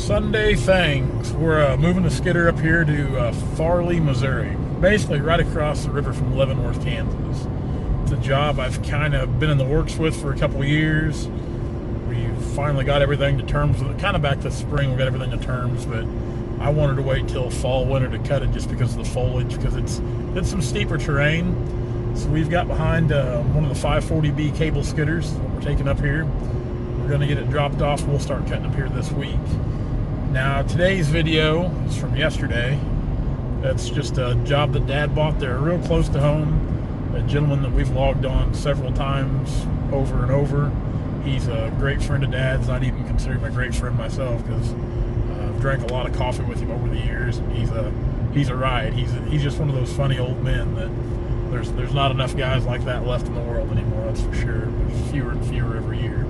Sunday things. We're moving the skidder up here to Farley, Missouri. Basically right across the river from Leavenworth, Kansas. It's a job I've kind of been in the works with for a couple of years. We finally got everything to terms with it. Kind of back this spring we got everything to terms, but I wanted to wait till fall, winter to cut it just because of the foliage, because it's some steeper terrain. So we've got behind one of the 540B cable skidders that we're taking up here. We're going to get it dropped off and we'll start cutting up here this week. Now today's video is from yesterday. That's just a job that Dad bought there real close to home. A gentleman that we've logged on several times over and over. He's a great friend of Dad's. I'd even consider him a great friend myself because I've drank a lot of coffee with him over the years. And he's a riot. He's just one of those funny old men that there's not enough guys like that left in the world anymore, that's for sure. There's fewer and fewer every year.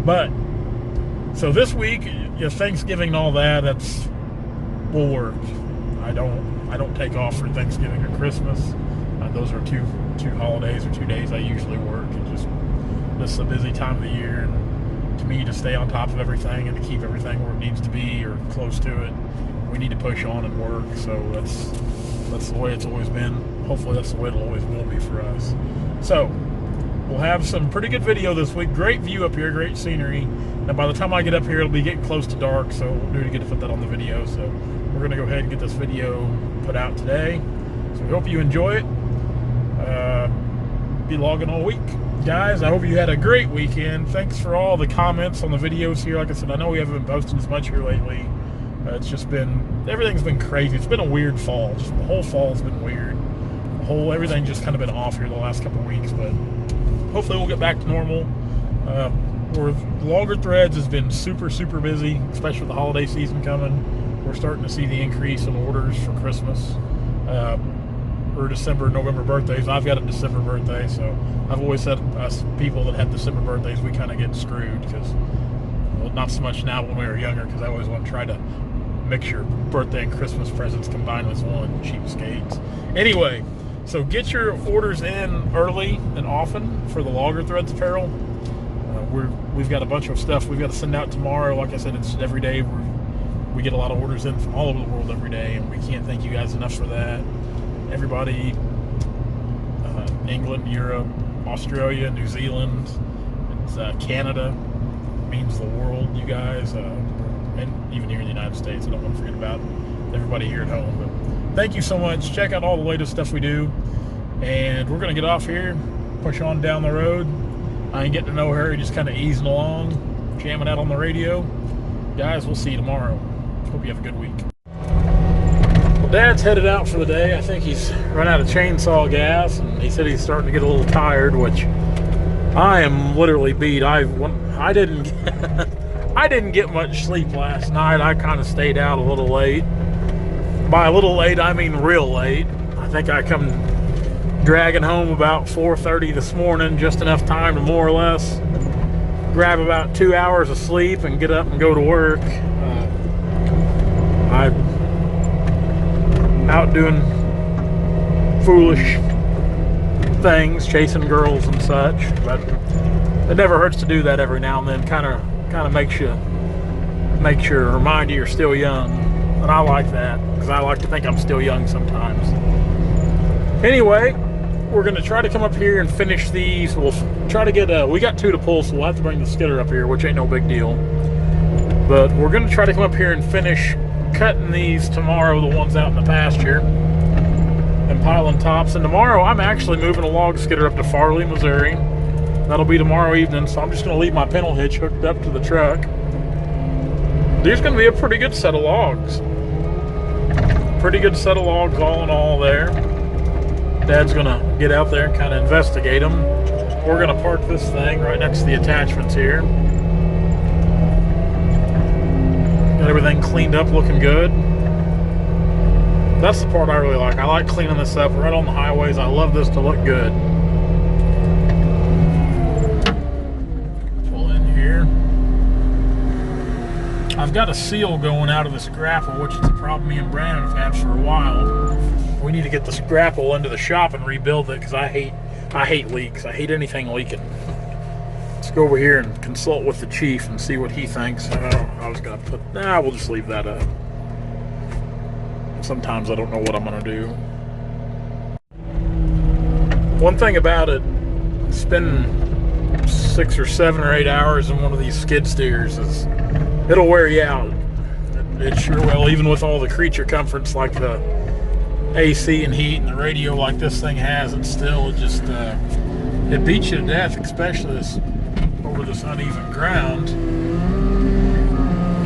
But so this week, Thanksgiving and all that, will work. I don't take off for Thanksgiving or Christmas. Those are two holidays or 2 days I usually work. This is a busy time of the year, and to me, to stay on top of everything and to keep everything where it needs to be or close to it, we need to push on and work. So that's the way it's always been. Hopefully that's the way it'll always will be for us. So we'll have some pretty good video this week. Great view up here, great scenery. And by the time I get up here, it'll be getting close to dark, so we'll do to get to put that on the video. So we're gonna go ahead and get this video put out today. So we hope you enjoy it. Be logging all week. Guys, I hope you had a great weekend. Thanks for all the comments on the videos here. Like I said, I know we haven't been posting as much here lately. It's just been, everything's been crazy. It's been a weird fall. Just the whole fall's been weird. Everything's just kind of been off here the last couple of weeks, but hopefully we'll get back to normal. Logger Threads has been super, super busy, especially with the holiday season coming. We're starting to see the increase in orders for Christmas. Or December, November birthdays. I've got a December birthday, so I've always said us people that have December birthdays, we kind of get screwed because, well, not so much now when we were younger, because I always want to try to mix your birthday and Christmas presents combined with one, cheapskates. Anyway, so get your orders in early and often for the Logger Threads apparel. We've got a bunch of stuff we've got to send out tomorrow. Like I said, it's every day. We get a lot of orders in from all over the world every day, and we can't thank you guys enough for that. Everybody, England, Europe, Australia, New Zealand, Canada, means the world, you guys, and even here in the United States. I don't want to forget about everybody here at home. But thank you so much. Check out all the latest stuff we do, and we're going to get off here, push on down the road. I ain't getting to no hurry, just kind of easing along, jamming out on the radio. Guys, we'll see you tomorrow. Hope you have a good week. Dad's headed out for the day. I think he's run out of chainsaw gas, and he said he's starting to get a little tired, which I am literally beat. I didn't get much sleep last night. I kind of stayed out a little late. By a little late, I mean real late. I think I come dragging home about 4:30 this morning, just enough time to more or less grab about 2 hours of sleep and get up and go to work. I'm out doing foolish things, chasing girls and such, but it never hurts to do that every now and then. Kind of makes you remind you you're still young, and I like that because I like to think I'm still young sometimes. Anyway, we're going to try to come up here and finish these. We'll try to get we got 2 to pull, so we'll have to bring the skidder up here, which ain't no big deal. But we're going to try to come up here and finish cutting these tomorrow, the ones out in the pasture, and piling tops. And tomorrow I'm actually moving a log skidder up to Farley, Missouri. That'll be tomorrow evening, so I'm just going to leave my pintle hitch hooked up to the truck. There's going to be a pretty good set of logs. Pretty good set of logs all in all there. Dad's going to get out there and kind of investigate them. We're going to park this thing right next to the attachments here. Got everything cleaned up, looking good. That's the part I really like. I like cleaning this up right on the highways. I love this to look good. Pull in here. I've got a seal going out of this grapple, which is a problem me and Brandon have had for a while. We need to get this grapple into the shop and rebuild it because I hate leaks. I hate anything leaking. Let's go over here and consult with the chief and see what he thinks. I was gonna put, nah, we'll just leave that up. Sometimes I don't know what I'm gonna do. One thing about it, spending 6 or 7 or 8 hours in one of these skid steers is, it'll wear you out. It sure will, even with all the creature comforts like the AC and heat and the radio like this thing has, it still just, it beats you to death, especially over this uneven ground.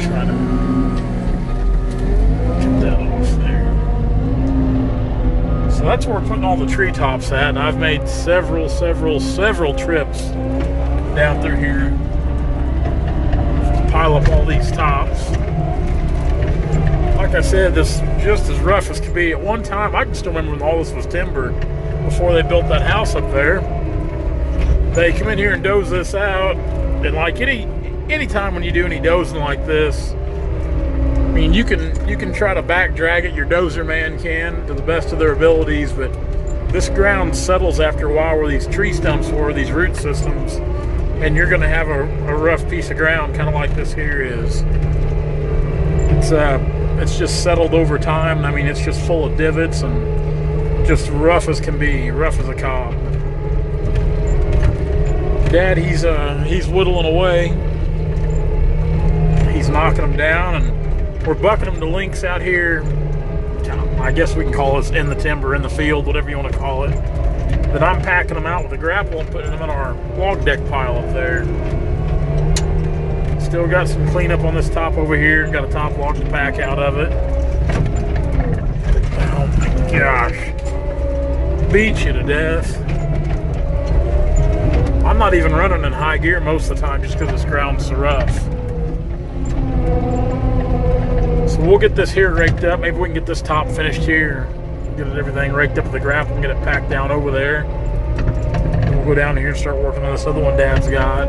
Try to get that off there. So that's where we're putting all the treetops at, and I've made several trips down through here to pile up all these tops. Like I said, this is just as rough as can be. At one time, I can still remember when all this was timber, before they built that house up there. They come in here and doze this out, and like any time when you do any dozing like this, I mean, you can try to back drag it, your dozer man can, to the best of their abilities, but this ground settles after a while where these tree stumps were, these root systems, and you're gonna have a rough piece of ground, kind of like this here is. It's just settled over time. I mean, it's just full of divots and just rough as can be, rough as a cob. Dad, he's whittling away. He's knocking them down, and we're bucking them to lengths out here. I guess we can call this in the timber, in the field, whatever you want to call it. Then I'm packing them out with a grapple and putting them in our log deck pile up there. Still got some cleanup on this top over here. Got a top log to pack out of it. Oh my gosh. Beat you to death. I'm not even running in high gear most of the time just because this ground's so rough. So we'll get this here raked up. Maybe we can get this top finished here. Get everything raked up with the grapple and get it packed down over there. And we'll go down here and start working on this other one Dad's got.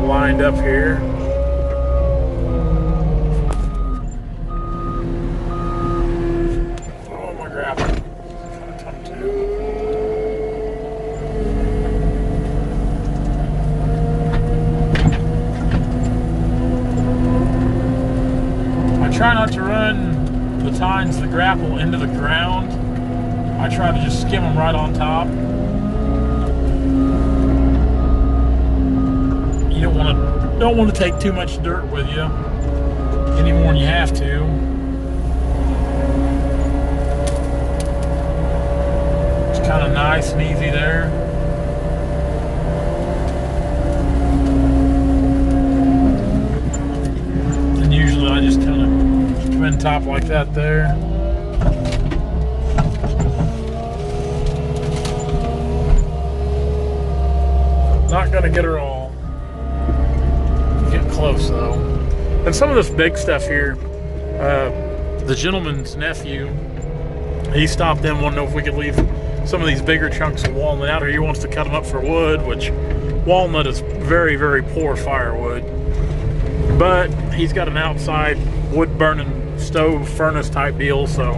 Lined up here. Oh, my grapple. Come to. I try not to run the tines, the grapple, into the ground. I try to just skim them right on top. You don't want to take too much dirt with you, any more than you have to. It's kind of nice and easy there. And usually I just kind of come in top like that there. Not gonna get her all. Getting close though. And some of this big stuff here, the gentleman's nephew, he stopped in, wanted to know if we could leave some of these bigger chunks of walnut out, or he wants to cut them up for wood, which walnut is very, very poor firewood. But he's got an outside wood burning stove furnace type deal, so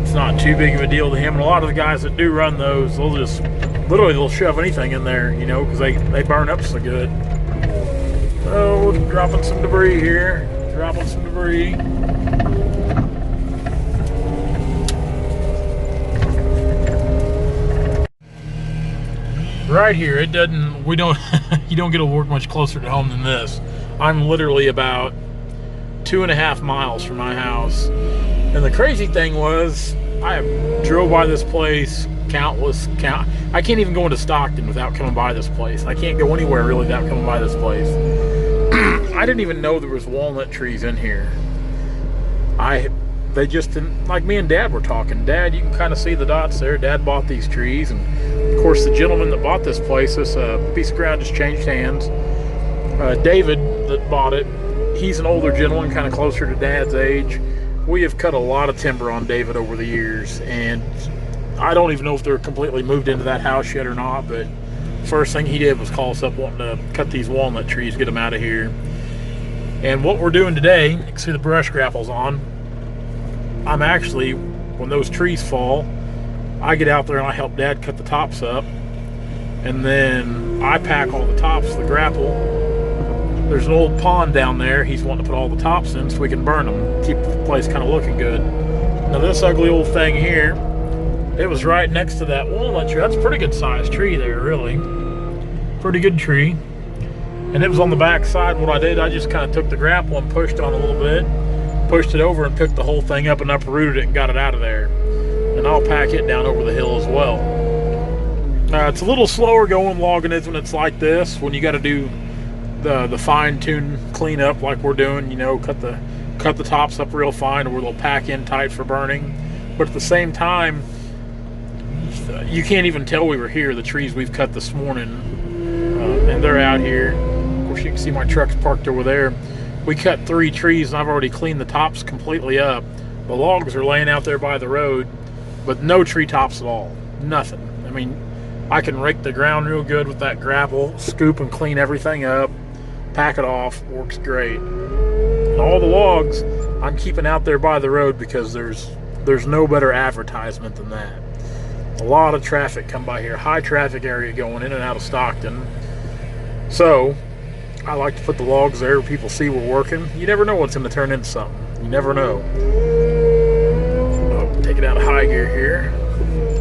it's not too big of a deal to him. And a lot of the guys that do run those, they'll just they'll shove anything in there, you know, because they burn up so good. So dropping some debris here, dropping some debris. Right here, it doesn't, you don't get to work much closer to home than this. I'm literally about 2.5 miles from my house. And the crazy thing was, I drove by this place I can't even go into Stockton without coming by this place. I can't go anywhere really without coming by this place. I didn't even know there was walnut trees in here. They just didn't, like me and Dad were talking. Dad, you can kind of see the dots there. Dad bought these trees, and of course the gentleman that bought this place, this piece of ground just changed hands. David that bought it, he's an older gentleman, kind of closer to Dad's age. We have cut a lot of timber on David over the years, and I don't even know if they're completely moved into that house yet or not, but first thing he did was call us up wanting to cut these walnut trees, get them out of here. And what we're doing today, you can see the brush grapples on. I'm actually, when those trees fall, I get out there and I help Dad cut the tops up, and then I pack all the tops, the grapple. There's an old pond down there he's wanting to put all the tops in so we can burn them, keep the place kind of looking good. Now this ugly old thing here, it was right next to that walnut tree. That's a pretty good sized tree there, really. Pretty good tree. And it was on the back side. What I did, I just kind of took the grapple and pushed on a little bit, pushed it over and picked the whole thing up and uprooted it and got it out of there. And I'll pack it down over the hill as well. It's a little slower going logging is when it's like this, when you got to do the fine-tune cleanup like we're doing, you know, cut the tops up real fine where they'll pack in tight for burning. But at the same time, you can't even tell we were here. The trees we've cut this morning, and they're out here. Of course, you can see my truck's parked over there. We cut 3 trees, and I've already cleaned the tops completely up. The logs are laying out there by the road, but no tree tops at all. Nothing. I mean, I can rake the ground real good with that gravel, scoop and clean everything up, pack it off, works great. And all the logs I'm keeping out there by the road because there's no better advertisement than that. A lot of traffic come by here, high traffic area going in and out of Stockton. So I like to put the logs there where people see we're working. You never know what's going to turn into something. You never know. Oh, take it out of high gear here.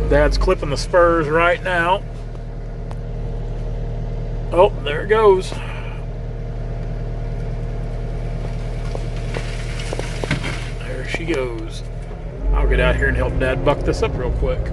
Dad's clipping the spurs right now. Oh, there it goes. There she goes. I'll get out here and help Dad buck this up real quick.